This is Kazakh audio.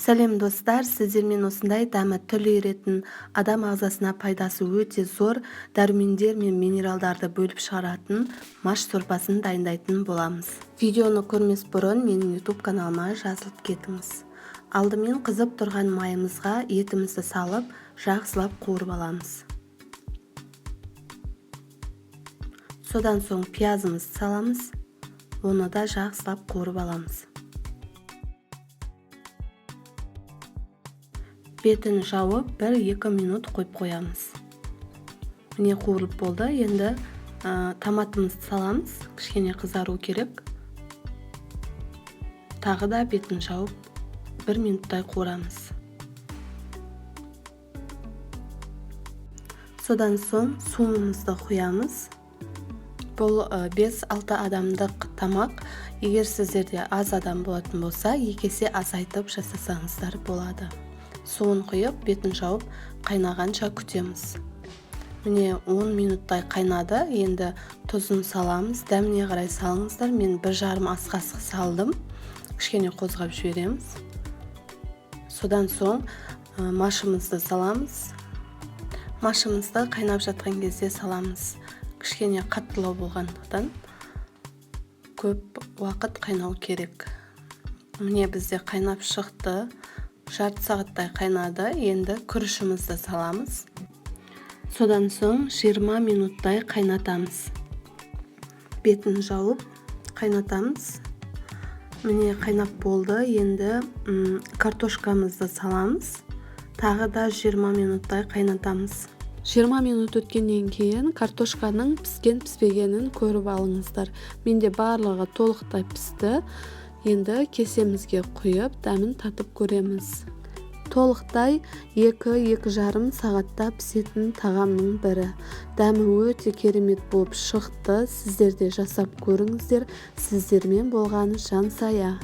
Сәлем достар, сіздермен осындай дәмі тіл үйіретін, адам ағзасына пайдасы өте зор дәрумендер мен минералдарды бөліп шығаратын маш сорпасын дайындайтын боламыз. Видеоны көрмес бұрын менің YouTube каналыма жазылып кетіңіз. Алдымен қызып тұрған майымызға етімізді салып, жақсылап қуырып аламыз. Содан соң пиязымызды саламыз, оны да жақсылап қуырып аламыз. Бетін жауып 1-2 минут қойып қоямыз. Міне қуырылып болды. Енді томатымызды саламыз. Кішкене қызару керек. Тағы да бетін жауып 1 минуттай қуырамыз. Содан соң суымызды құямыз. Бұл 5-6 адамдық тамақ. Егер сіздерде аз адам болатын болса, 2 есе азайтып жасасаңыздар болады. Суын құйып, бетін жауып, қайнағанша күтеміз. Міне 10 минуттай қайнады. Енді тұзын саламыз. Дәміне қарай салыңыздар. Мен 1,5 ас қасық салдым. Кішкене қозғап жібереміз. Содан соң машымызды саламыз. Машымызды қайнап жатқан кезде саламыз. Кішкене қаттылау болғандықтан көп уақыт қайнау керек. Міне бізде қайнап шықты. Жарты сағаттай қайнады. Енді күрішімізді саламыз. Содан соң 20 минуттай қайнатамыз. Бетін жауып қайнатамыз. Міне қайнап болды. Енді картошкамызды саламыз. Тағы да 20 минуттай қайнатамыз. 20 минут өткеннен кейін картошканың піскен-піспегенін көріп алыңыздар. Менде барлығы толықтай пісті. Енді кесемізге құйып, дәмін татып көреміз. Толықтай 2-2,5 сағатта пісетін тағамның бірі. Дәмі өте керемет болып шықты. Сіздер де жасап көріңіздер. Сіздермен болғаны жан сая.